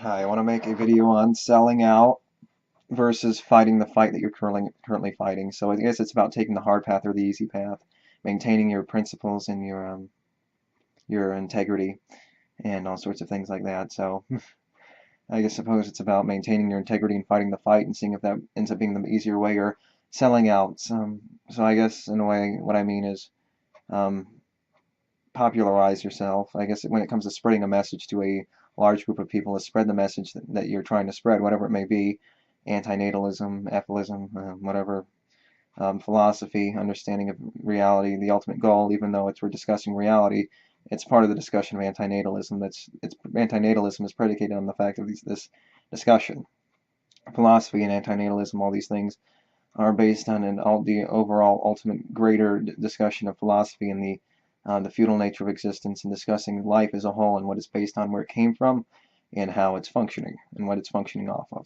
Hi, I want to make a video on selling out versus fighting the fight that you're currently fighting. So I guess it's about taking the hard path or the easy path, maintaining your principles and your integrity and all sorts of things like that. So I guess suppose it's about maintaining your integrity and fighting the fight and seeing if that ends up being the easier way or selling out. So I guess in a way what I mean is um, popularize yourself. I guess when it comes to spreading a message to a large group of people, to spread the message that you're trying to spread, whatever it may be, antinatalism, ethylism, whatever, philosophy, understanding of reality, the ultimate goal, even though we're discussing reality, it's part of the discussion of antinatalism. Antinatalism is predicated on the fact of this discussion. Philosophy and antinatalism, all these things are based on the overall ultimate greater discussion of philosophy and the feudal nature of existence and discussing life as a whole and what it's based on, where it came from, and how it's functioning and what it's functioning off of.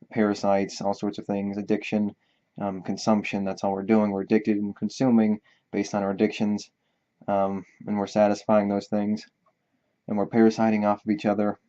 Parasites, all sorts of things, addiction, consumption, that's all we're doing. We're addicted and consuming based on our addictions, and we're satisfying those things, and we're parasiting off of each other,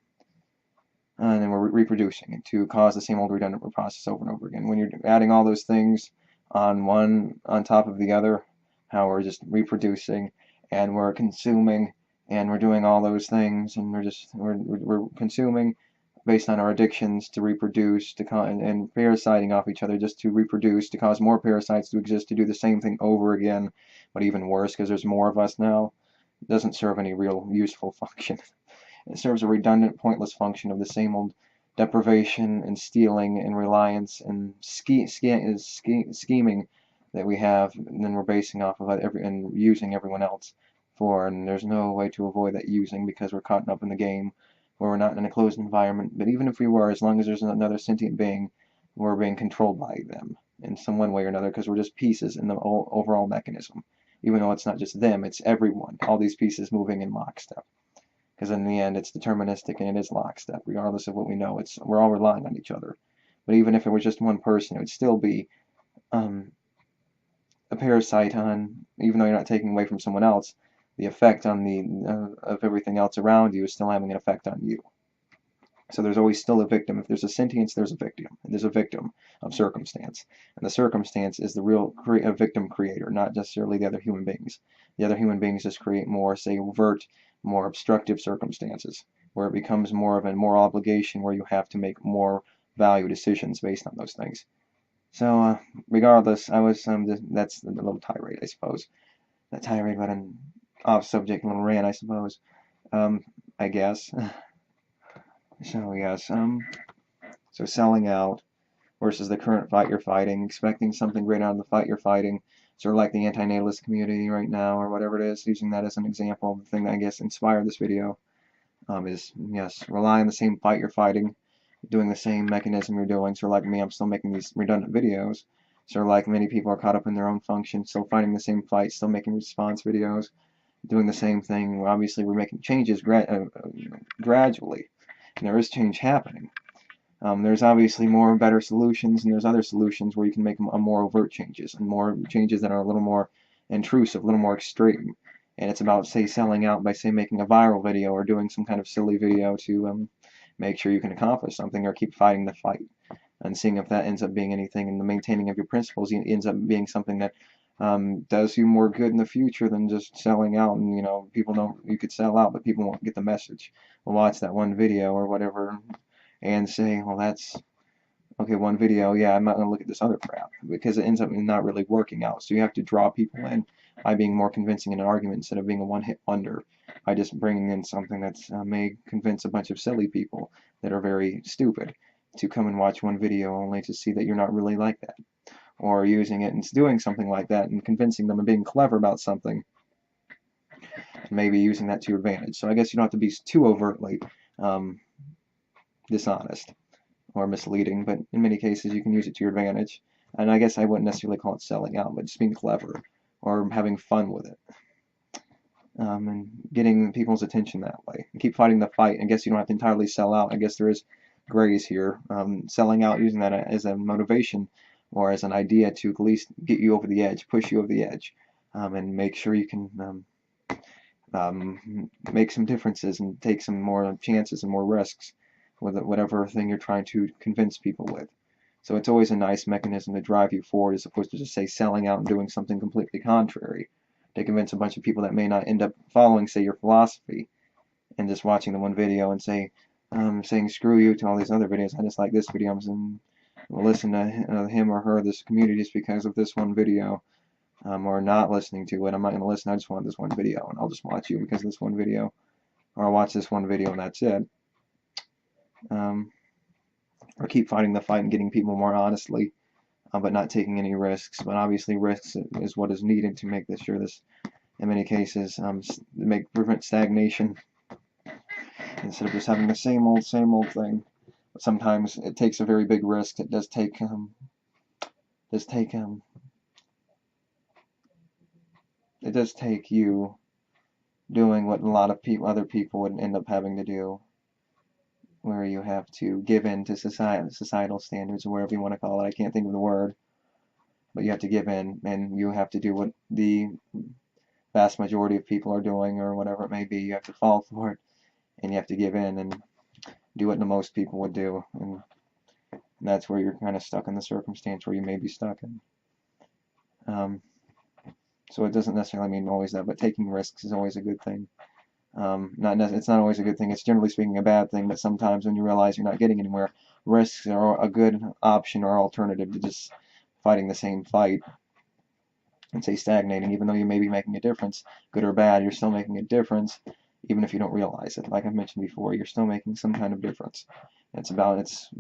and then we're reproducing it to cause the same old redundant process over and over again. When you're adding all those things on top of the other, how we're just reproducing and we're consuming and we're doing all those things and we're consuming based on our addictions to reproduce and parasiting off each other just to reproduce, to cause more parasites to exist, to do the same thing over again, but even worse because there's more of us now. It doesn't serve any real useful function. It serves a redundant, pointless function of the same old deprivation and stealing and reliance and scheming that we have, and then we're basing off of and using everyone else for, and there's no way to avoid that using because we're caught up in the game where we're not in a closed environment. But even if we were, as long as there's another sentient being, we're being controlled by them in some one way or another because we're just pieces in the overall mechanism. Even though it's not just them, it's everyone, all these pieces moving in lockstep, because in the end it's deterministic and it is lockstep regardless of what we know. We're all relying on each other. But even if it was just one person, it would still be um, a parasite on, even though you're not taking away from someone else, the effect on the of everything else around you is still having an effect on you. So there's always still a victim. If there's a sentience, there's a victim. And there's a victim of circumstance. And the circumstance is the real victim creator, not necessarily the other human beings. The other human beings just create more, say, overt, more obstructive circumstances, where it becomes more of a moral obligation, where you have to make more value decisions based on those things. So, regardless, that's a little tirade, I suppose. Not tirade, but an off-subject little rant, I suppose. I guess. So yes, so selling out versus the current fight you're fighting, expecting something great out of the fight you're fighting, sort of like the anti-natalist community right now, or whatever it is, using that as an example. The thing that I guess inspired this video is, yes, rely on the same fight you're fighting, doing the same mechanism you're doing. Sort of like me, I'm still making these redundant videos. Sort of like many people are caught up in their own function, still fighting the same fight, still making response videos, doing the same thing. Obviously, we're making changes gradually, and there is change happening. There's obviously more better solutions, and there's other solutions where you can make more overt changes, and more changes that are a little more intrusive, a little more extreme. And it's about, say, selling out by, say, making a viral video or doing some kind of silly video to make sure you can accomplish something or keep fighting the fight, and seeing if that ends up being anything, and the maintaining of your principles ends up being something that does you more good in the future than just selling out. And people don't, you could sell out, but people won't get the message. They'll watch that one video or whatever and say, well, that's okay, one video, yeah, I'm not going to look at this other crap, because it ends up not really working out. So you have to draw people in by being more convincing in an argument instead of being a one-hit wonder, by just bringing in something that's may convince a bunch of silly people that are very stupid to come and watch one video only to see that you're not really like that, or using it and doing something like that and convincing them and being clever about something and maybe using that to your advantage. So I guess you don't have to be too overtly um, dishonest or misleading, but in many cases you can use it to your advantage. And I guess I wouldn't necessarily call it selling out, but just being clever or having fun with it, and getting people's attention that way. And keep fighting the fight. I guess you don't have to entirely sell out. I guess there is grays here. Selling out, using that as a motivation or as an idea to at least get you over the edge, push you over the edge, and make sure you can make some differences and take some more chances and more risks with whatever thing you're trying to convince people with. So it's always a nice mechanism to drive you forward, as opposed to just, say, selling out and doing something completely contrary to convince a bunch of people that may not end up following, say, your philosophy, and just watching the one video and saying screw you to all these other videos. I just like this video, and will listen to him or her, this community, just because of this one video, or not listening to it. I'm not going to listen. I just want this one video, and I'll just watch you because of this one video, or I'll watch this one video and that's it. Or keep fighting the fight and getting people more honestly, but not taking any risks. But obviously, risks is what is needed to make sure this, in many cases, prevent stagnation instead of just having the same old thing. But sometimes it takes a very big risk. It does take you doing what a lot of other people would end up having to do, where you have to give in to societal standards, or whatever you want to call it. I can't think of the word, but you have to give in, and you have to do what the vast majority of people are doing, or whatever it may be. You have to fall for it, and you have to give in and do what the most people would do, and that's where you're kind of stuck in the circumstance where you may be stuck in. So it doesn't necessarily mean always that, but taking risks is always a good thing. It's not always a good thing. It's generally speaking a bad thing, but sometimes when you realize you're not getting anywhere, risks are a good option or alternative to just fighting the same fight and, say, stagnating. Even though you may be making a difference, good or bad, you're still making a difference, even if you don't realize it. Like I've mentioned before, you're still making some kind of difference. It's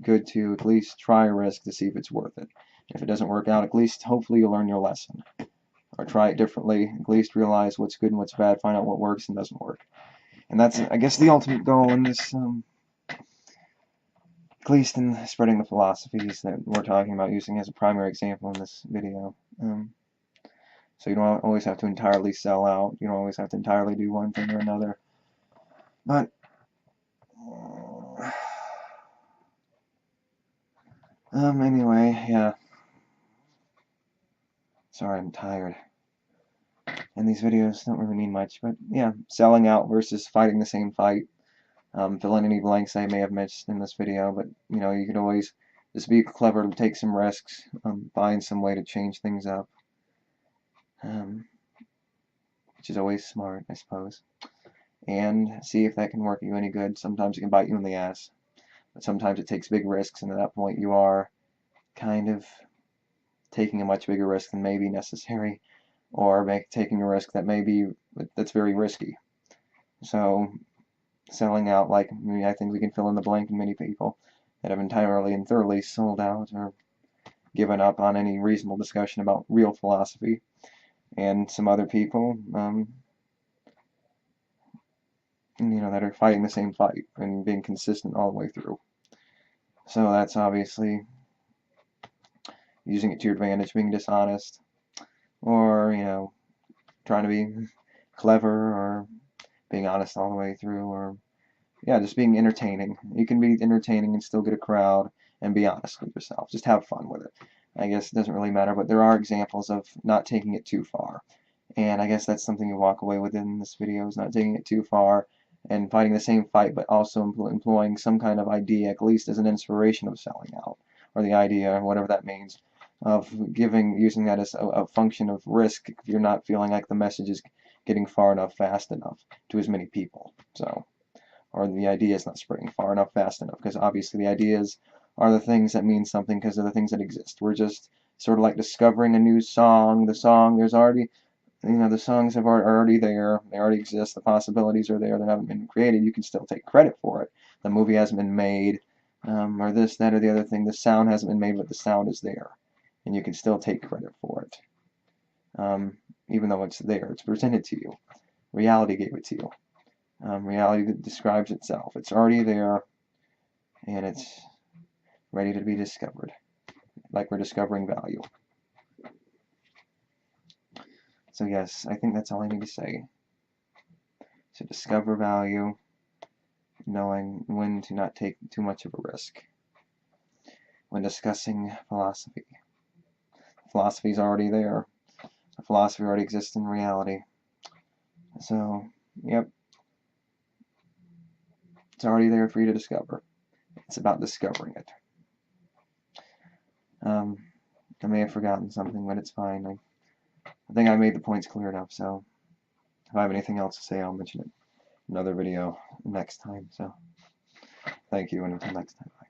good to at least try a risk to see if it's worth it. If it doesn't work out, at least hopefully you'll learn your lesson. Or try it differently, at least realize what's good and what's bad, find out what works and doesn't work. And that's, I guess, the ultimate goal in this, at least in spreading the philosophies that we're talking about, using as a primary example in this video. So you don't always have to entirely sell out. You don't always have to entirely do one thing or another. But anyway, yeah. Sorry, I'm tired. And these videos don't really mean much, but yeah, selling out versus fighting the same fight. Fill in any blanks I may have missed in this video, but you could always just be clever to take some risks, find some way to change things up, which is always smart, I suppose, and see if that can work you any good. Sometimes it can bite you in the ass, but sometimes it takes big risks, and at that point you are kind of taking a much bigger risk than may be necessary, or taking a risk that's very risky. So selling out, like, I think we can fill in the blank in many people that have entirely and thoroughly sold out or given up on any reasonable discussion about real philosophy, and some other people that are fighting the same fight and being consistent all the way through. So that's obviously using it to your advantage, being dishonest, or trying to be clever, or being honest all the way through, or yeah, just being entertaining. You can be entertaining and still get a crowd and be honest with yourself. Just have fun with it. I guess it doesn't really matter, but there are examples of not taking it too far. And I guess that's something you walk away with in this video, is not taking it too far and fighting the same fight, but also employing some kind of idea, at least as an inspiration of selling out, or the idea, whatever that means, of using that as a function of risk if you're not feeling like the message is getting far enough, fast enough to as many people. So, or the idea is not spreading far enough, fast enough, because obviously the ideas are the things that mean something because they're the things that exist. We're just sort of like discovering a new song. The songs are already there. They already exist. The possibilities are there. They haven't been created. You can still take credit for it. The movie hasn't been made, or this, that, or the other thing. The sound hasn't been made, but the sound is there, and you can still take credit for it, even though it's there. It's presented to you. Reality gave it to you. Reality describes itself. It's already there, and it's ready to be discovered, like we're discovering value. So yes, I think that's all I need to say. So discover value, knowing when to not take too much of a risk when discussing philosophy. Philosophy is already there. The philosophy already exists in reality. So, yep. It's already there for you to discover. It's about discovering it. I may have forgotten something, but it's fine. I think I made the points clear enough, so if I have anything else to say, I'll mention it in another video next time. So, thank you, and until next time.